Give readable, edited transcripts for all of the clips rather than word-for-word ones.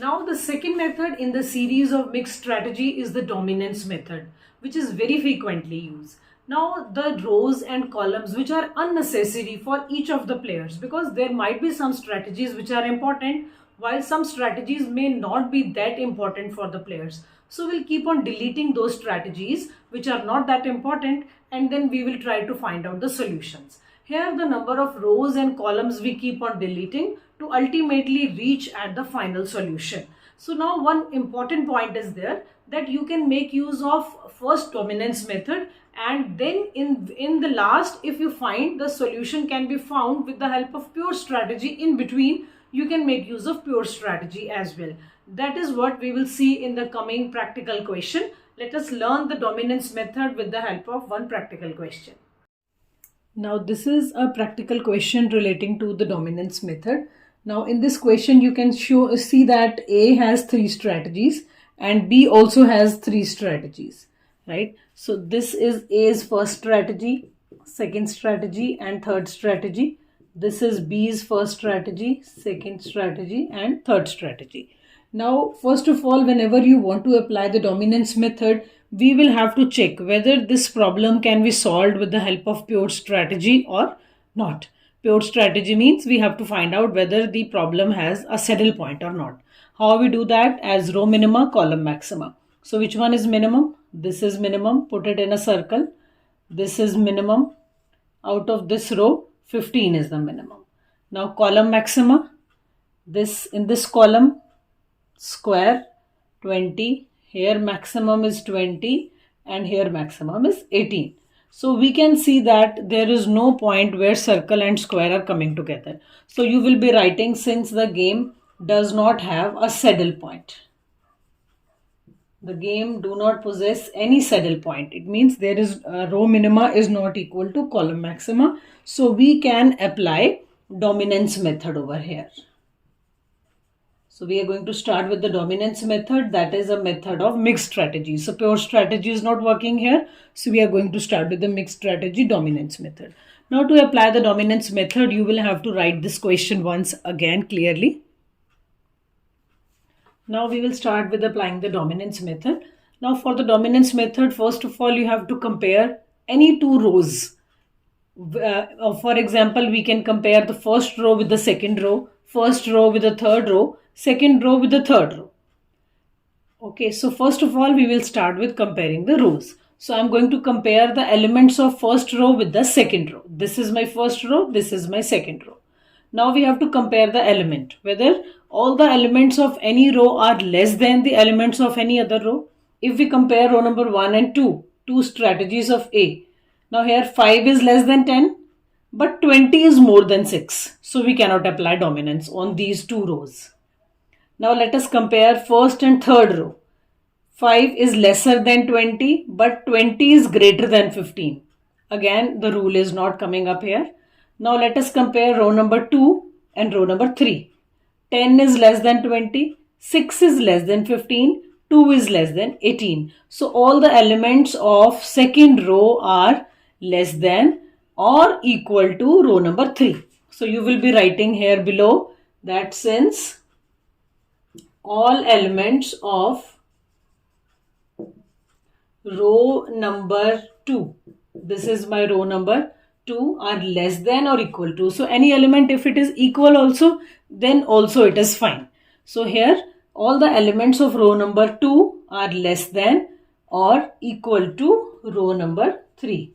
Now the second method in the series of mixed strategy is the dominance method, which is very frequently used. Now the rows and columns which are unnecessary for each of the players, because there might be some strategies which are important while some strategies may not be that important for the players. So we'll keep on deleting those strategies which are not that important, and then we will try to find out the solutions. Here the number of rows and columns we keep on deleting to ultimately reach at the final solution. So now one important point is there, that you can make use of first dominance method, and then in the last, if you find the solution can be found with the help of pure strategy in between, you can make use of pure strategy as well. That is what we will see in the coming practical question. Let us learn the dominance method with the help of one practical question. Now this is a practical question relating to the dominance method. Now in this question you can see that A has 3 strategies and B also has 3 strategies, right? So this is A's first strategy, second strategy and third strategy. This is B's first strategy, second strategy and third strategy. Now first of all, whenever you want to apply the dominance method, we will have to check whether this problem can be solved with the help of pure strategy or not. Pure strategy means we have to find out whether the problem has a saddle point or not. How we do that? As row minima, column maxima. So which one is minimum? This is minimum. Put it in a circle. This is minimum. Out of this row, 15 is the minimum. Now column maxima. This in this column, square 20. Here maximum is 20 and here maximum is 18. So we can see that there is no point where circle and square are coming together. So you will be writing, since the game does not have a saddle point. The game do not possess any saddle point. It means there is row minima is not equal to column maxima. So we can apply dominance method over here. So we are going to start with the dominance method. That is a method of mixed strategy. So pure strategy is not working here. So we are going to start with the mixed strategy dominance method. Now to apply the dominance method, you will have to write this question once again clearly. Now we will start with applying the dominance method. Now for the dominance method, first of all, you have to compare any two rows. For example, we can compare the first row with the second row, first row with the third row, second row with the third row. Okay, so first of all, we will start with comparing the rows. So I'm going to compare the elements of first row with the second row. This is my first row, this is my second row. Now we have to compare the element, whether all the elements of any row are less than the elements of any other row. If we compare row number 1 and 2, two strategies of A. Now here 5 is less than 10, but 20 is more than 6. So we cannot apply dominance on these two rows. Now let us compare first and third row. 5 is lesser than 20, but 20 is greater than 15. Again, the rule is not coming up here. Now let us compare row number 2 and row number 3. 10 is less than 20, 6 is less than 15, 2 is less than 18. So all the elements of second row are less than or equal to row number 3. So you will be writing here below that since all elements of row number 2, this is my row number 2, are less than or equal to. So any element, if it is equal also, then also it is fine. So here all the elements of row number 2 are less than or equal to row number 3.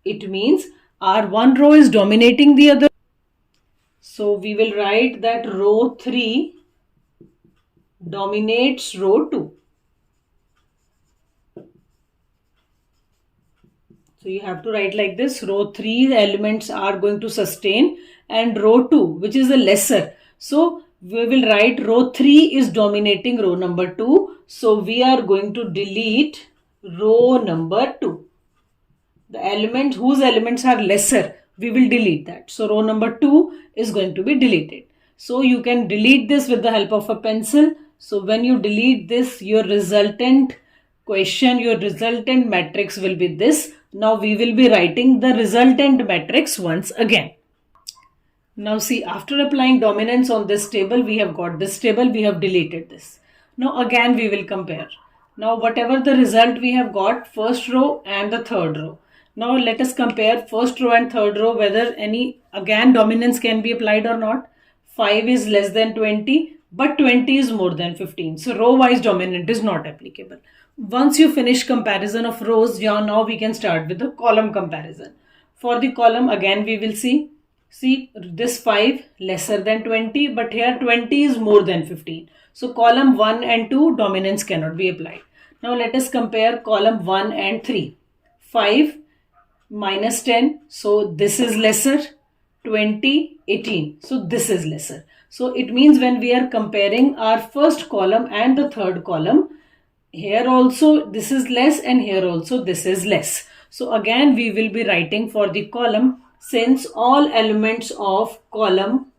It means our one row is dominating the other. So we will write that row 3 dominates row 2. So you have to write like this: row 3 the elements are going to sustain, and row 2, which is the lesser. So we will write row 3 is dominating row number 2. So we are going to delete row number 2. The element whose elements are lesser, we will delete that. So row number 2 is going to be deleted. So you can delete this with the help of a pencil. So when you delete this, your resultant question, your resultant matrix will be this. Now we will be writing the resultant matrix once again. Now see, after applying dominance on this table, we have got this table, we have deleted this. Now again we will compare. Now whatever the result we have got, first row and the third row. Now let us compare first row and third row whether any again dominance can be applied or not. 5 is less than 20 but 20 is more than 15. So row wise dominant is not applicable. Once you finish comparison of rows, now we can start with the column comparison. For the column again we will see this 5 lesser than 20 but here 20 is more than 15. So column 1 and 2 dominance cannot be applied. Now let us compare column 1 and 3. 5 minus 10, so this is lesser. 20, 18, so this is lesser. So it means when we are comparing our first column and the third column, here also this is less and here also this is less. So again we will be writing for the column, since all elements of column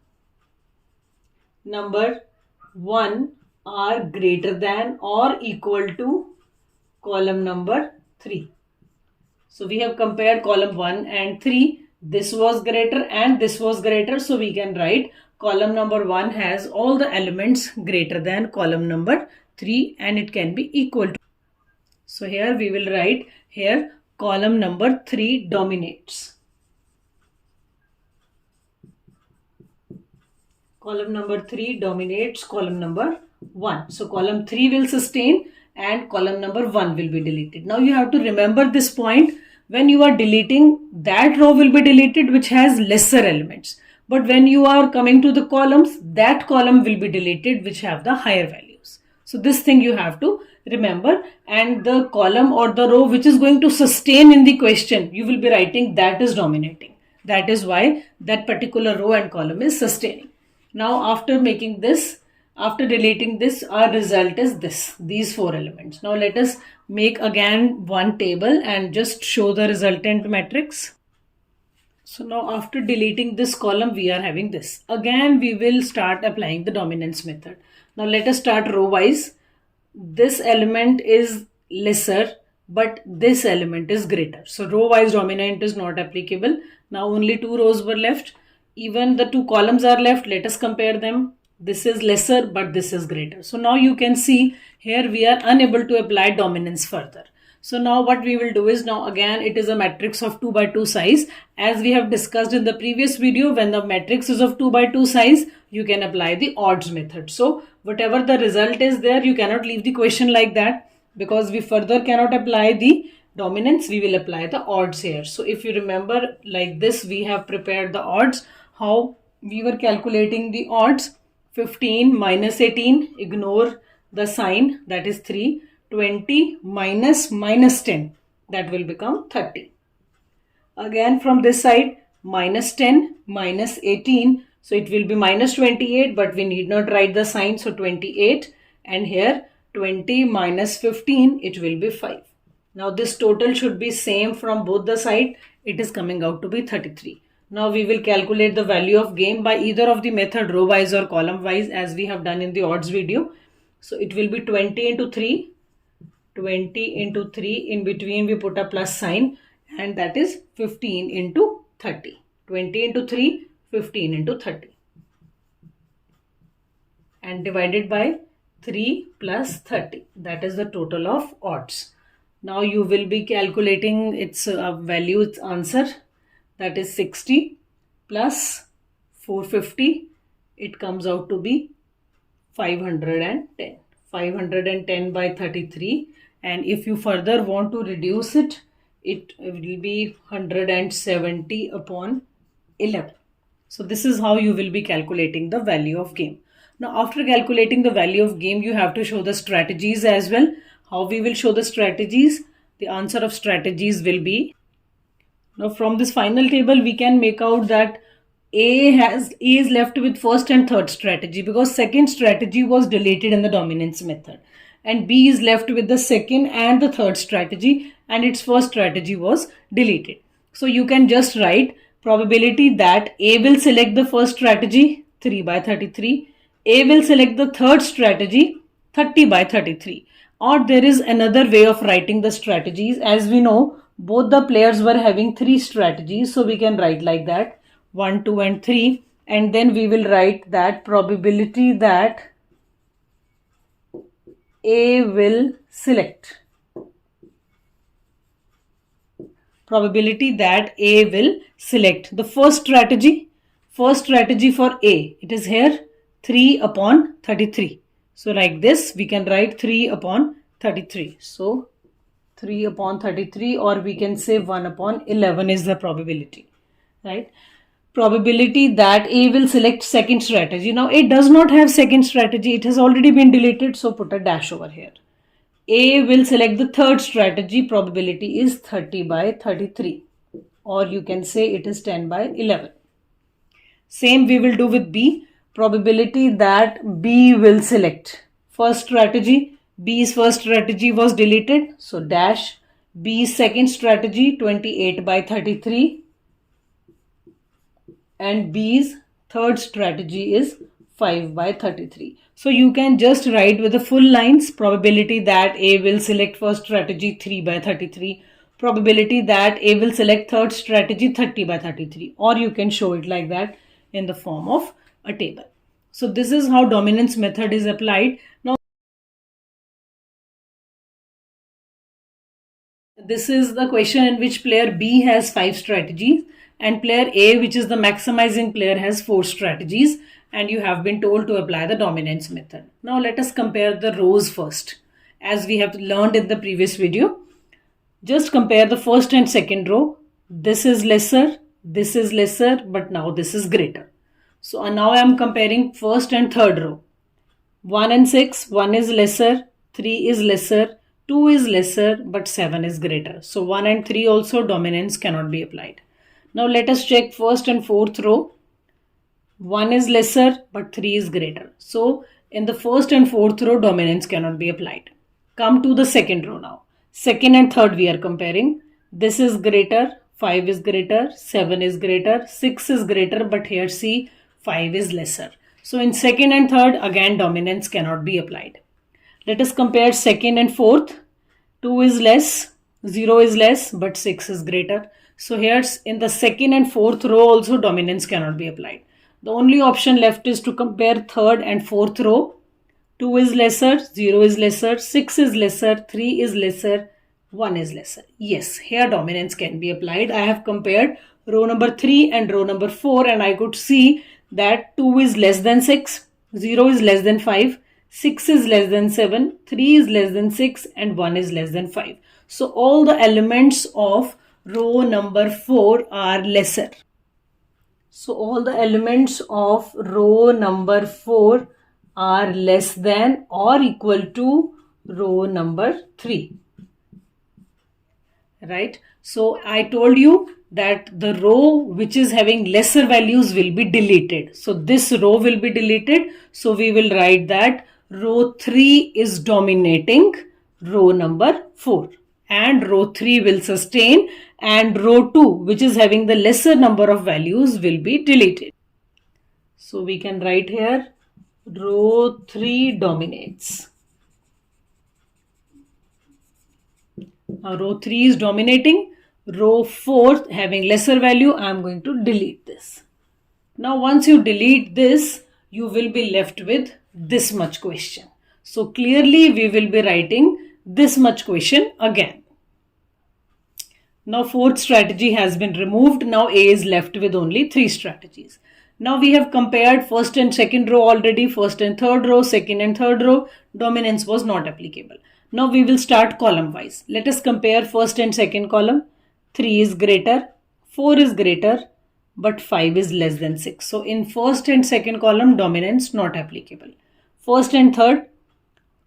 number 1 are greater than or equal to column number 3. So we have compared column 1 and 3. This was greater and this was greater. So we can write column number 1 has all the elements greater than column number 3 and it can be equal to. So here we will write here column number 3 dominates. Column number 3 dominates column number 1. So column 3 will sustain and column number 1 will be deleted. Now you have to remember this point. When you are deleting, that row will be deleted which has lesser elements. But when you are coming to the columns, that column will be deleted which have the higher values. So this thing you have to remember, and the column or the row which is going to sustain in the question, you will be writing that is dominating. That is why that particular row and column is sustaining. Now after making this, after deleting this, our result is this, these 4 elements. Now let us make again one table and just show the resultant matrix. So now after deleting this column, we are having this. Again we will start applying the dominance method. Now let us start row wise. This element is lesser but this element is greater. So row wise dominant is not applicable. Now only 2 rows were left. Even the 2 columns are left. Let us compare them. This is lesser but this is greater. So now you can see here we are unable to apply dominance further. So now what we will do is, now again it is a matrix of 2 by 2 size. As we have discussed in the previous video, when the matrix is of 2 by 2 size, you can apply the odds method. So whatever the result is there, you cannot leave the question like that, because we further cannot apply the dominance, we will apply the odds here. So if you remember like this, we have prepared the odds. How we were calculating the odds: 15 minus 18, ignore the sign, that is 3. 20 minus 10, that will become 30. Again from this side, minus 10 minus 18, so it will be minus 28, but we need not write the sign, so 28. And here 20 minus 15, it will be 5. Now this total should be same from both the side. It is coming out to be 33. Now we will calculate the value of game by either of the method, row wise or column wise, as we have done in the odds video. So it will be 20 into 3. 20 into 3, in between we put a plus sign, and that is 15 into 30. 20 into 3, 15 into 30. And divided by 3 plus 30. That is the total of odds. Now you will be calculating its value, its answer. That is 60 plus 450. It comes out to be 510. 510 by 33. And if you further want to reduce it, it will be 170 upon 11. So this is how you will be calculating the value of game. Now after calculating the value of game, you have to show the strategies as well. How we will show the strategies? The answer of strategies will be, now from this final table we can make out that A is left with first and third strategy, because second strategy was deleted in the dominance method. And B is left with the second and the third strategy, and its first strategy was deleted. So you can just write probability that A will select the first strategy, 3 by 33. A will select the third strategy, 30 by 33. Or there is another way of writing the strategies. As we know, both the players were having 3 strategies. So we can write like that, 1, 2 and 3. and then we will write that probability that A will select. Probability that A will select. The first strategy for A, it is here 3 upon 33. So like this, we can write 3 upon 33. So 3 upon 33, or we can say 1 upon 11 is the probability, right? Probability that A will select second strategy. Now it does not have second strategy. It has already been deleted. So put a dash over here. A will select the third strategy. Probability is 30 by 33, or you can say it is 10 by 11. Same we will do with B. Probability that B will select first strategy. B's first strategy was deleted, so dash. B's second strategy 28 by 33, and B's third strategy is 5 by 33. So you can just write with the full lines. Probability that A will select first strategy 3 by 33. Probability that A will select third strategy 30 by 33. Or you can show it like that in the form of a table. So this is how dominance method is applied. Now this is the question in which player B has 5 strategies and player A, which is the maximizing player, has 4 strategies, and you have been told to apply the dominance method. Now let us compare the rows first. As we have learned in the previous video, just compare the first and second row. This is lesser, but now this is greater. So now I am comparing first and third row. 1 and 6, 1 is lesser, 3 is lesser, 2 is lesser, but 7 is greater. So 1 and 3 also dominance cannot be applied. Now let us check first and fourth row. 1 is lesser, but 3 is greater. So in the first and fourth row, dominance cannot be applied. Come to the second row now. Second and third we are comparing. This is greater, 5 is greater, 7 is greater, 6 is greater, but here see 5 is lesser. So in second and third, again dominance cannot be applied. Let us compare second and fourth. 2 is less, 0 is less, but 6 is greater. So here's in the second and fourth row also dominance cannot be applied. The only option left is to compare third and fourth row. 2 is lesser, 0 is lesser, 6 is lesser, 3 is lesser, 1 is lesser. Yes, here dominance can be applied. I have compared row number 3 and row number 4, and I could see that 2 is less than 6, 0 is less than 5, 6 is less than 7, 3 is less than 6, and 1 is less than 5. So all the elements of row number 4 are lesser. So all the elements of row number 4 are less than or equal to row number 3. Right? So I told you that the row which is having lesser values will be deleted. So this row will be deleted. So we will write that row 3 is dominating row number 4. And row 3 will sustain, and row 2, which is having the lesser number of values, will be deleted. So we can write here row 3 dominates. Now row 3 is dominating. Row 4 having lesser value, I am going to delete this. Now once you delete this, you will be left with this much question. So clearly we will be writing this much question again. Now fourth strategy has been removed. Now A is left with only 3 strategies. Now we have compared first and second row already, first and third row, second and third row. Dominance was not applicable. Now we will start column wise. Let us compare first and second column. 3 is greater, 4 is greater, but 5 is less than 6. So in first and second column, dominance not applicable. First and third,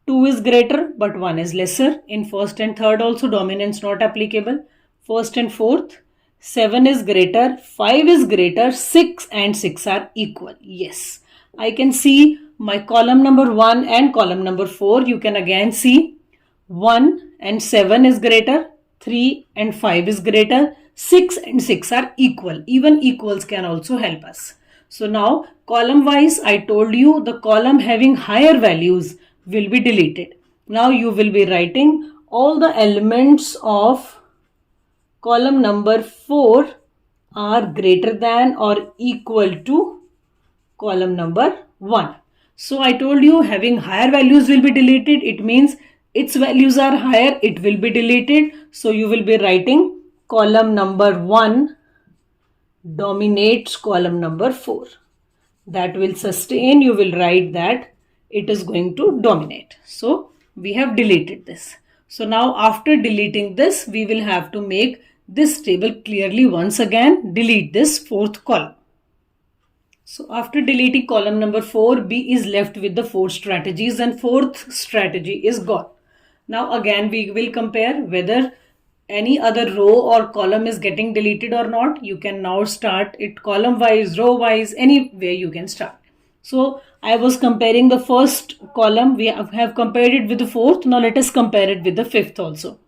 2 is greater, but 1 is lesser. In first and third also, dominance not applicable. First and fourth, 7 is greater, 5 is greater, 6 and 6 are equal. Yes, I can see my column number 1 and column number 4. You can again see 1 and 7 is greater, 3 and 5 is greater, 6 and 6 are equal. Even equals can also help us. So now column wise, I told you the column having higher values will be deleted. Now you will be writing all the elements of column number 4 are greater than or equal to column number 1. So I told you having higher values will be deleted. It means its values are higher, it will be deleted. So you will be writing column number 1 dominates column number 4. That will sustain, you will write that it is going to dominate. So we have deleted this. So now after deleting this, we will have to make this table clearly once again, delete this fourth column. So after deleting column number 4, B is left with the 4 strategies and fourth strategy is gone. Now again we will compare whether any other row or column is getting deleted or not. You can now start it column wise, row wise, anywhere you can start. So I was comparing the first column. We have compared it with the fourth. Now let us compare it with the fifth also.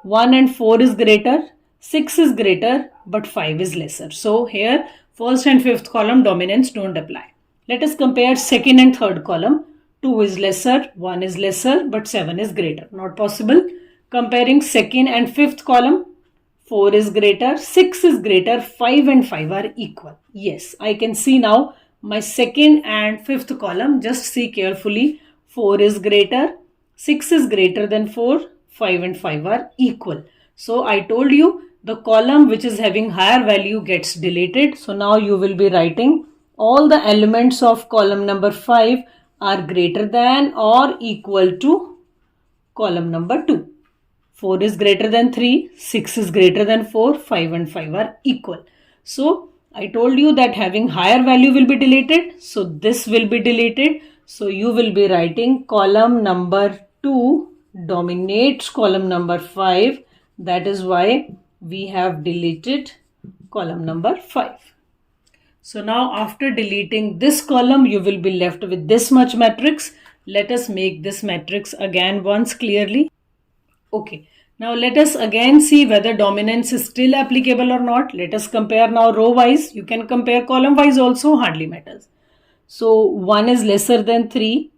1 and 4 is greater, 6 is greater, but 5 is lesser. So here first and fifth column dominance don't apply. Let us compare second and third column. 2 is lesser, 1 is lesser, but 7 is greater. Not possible. Comparing second and fifth column, 4 is greater, 6 is greater, 5 and 5 are equal. Yes, I can see now my second and fifth column. Just see carefully. 4 is greater, 6 is greater than 4, 5 and 5 are equal. So I told you the column which is having higher value gets deleted. So now you will be writing all the elements of column number 5 are greater than or equal to column number 2. 4 is greater than 3, 6 is greater than 4, 5 and 5 are equal. So I told you that having higher value will be deleted. So this will be deleted. So you will be writing column number 2 dominates column number 5. That is why we have deleted column number 5. So now after deleting this column, you will be left with this much matrix. Let us make this matrix again once clearly. Okay, now let us again see whether dominance is still applicable or not. Let us compare now row wise. You can compare column wise also, hardly matters. So 1 is lesser than 3,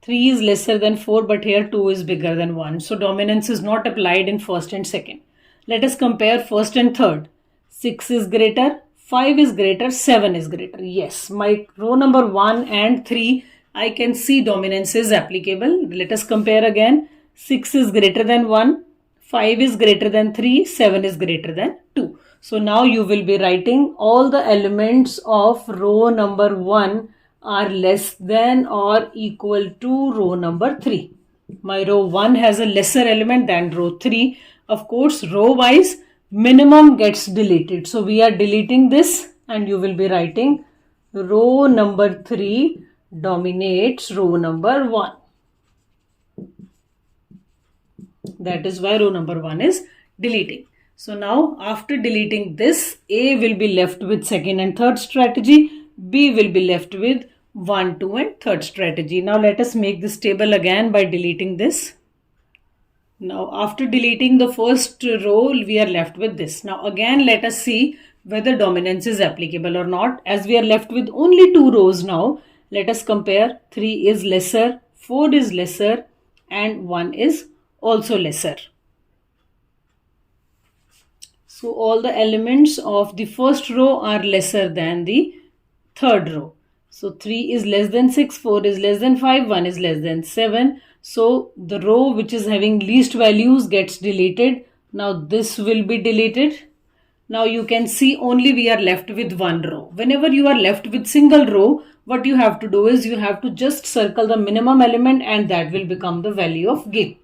3 is lesser than 4, but here 2 is bigger than 1. So dominance is not applied in first and second. Let us compare first and third. 6 is greater, 5 is greater, 7 is greater. Yes, my row number 1 and 3, I can see dominance is applicable. Let us compare again. 6 is greater than 1, 5 is greater than 3, 7 is greater than 2. So now you will be writing all the elements of row number 1 are less than or equal to row number 3. My row 1 has a lesser element than row 3. Of course, row wise minimum gets deleted. So we are deleting this and you will be writing row number 3 dominates row number 1. That is why row number 1 is deleting. So now after deleting this, A will be left with second and third strategy. B will be left with 1, 2 and third strategy. Now let us make this table again by deleting this. Now after deleting the first row, we are left with this. Now again let us see whether dominance is applicable or not. As we are left with only 2 rows now, let us compare. 3 is lesser, 4 is lesser and 1 is also lesser. So all the elements of the first row are lesser than the third row. So 3 is less than 6, 4 is less than 5, 1 is less than 7. So the row which is having least values gets deleted. Now this will be deleted. Now you can see only we are left with one row. Whenever you are left with single row, what you have to do is you have to just circle the minimum element and that will become the value of game.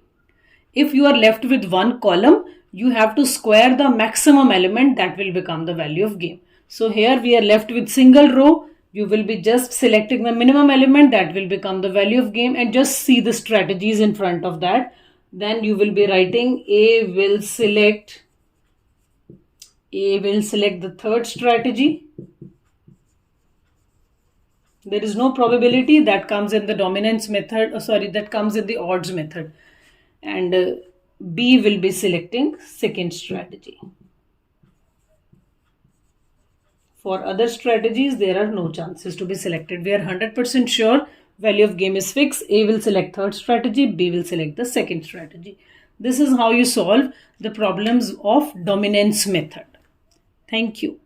If you are left with one column, you have to square the maximum element, that will become the value of game. So here we are left with single row. You will be just selecting the minimum element, that will become the value of game, and just see the strategies in front of that. Then you will be writing A will select the third strategy. There is no probability, that comes in the dominance method, that comes in the odds method. And B will be selecting second strategy. For other strategies, there are no chances to be selected. We are 100% sure value of game is fixed. A will select third strategy, B will select the second strategy. This is how you solve the problems of dominance method. Thank you.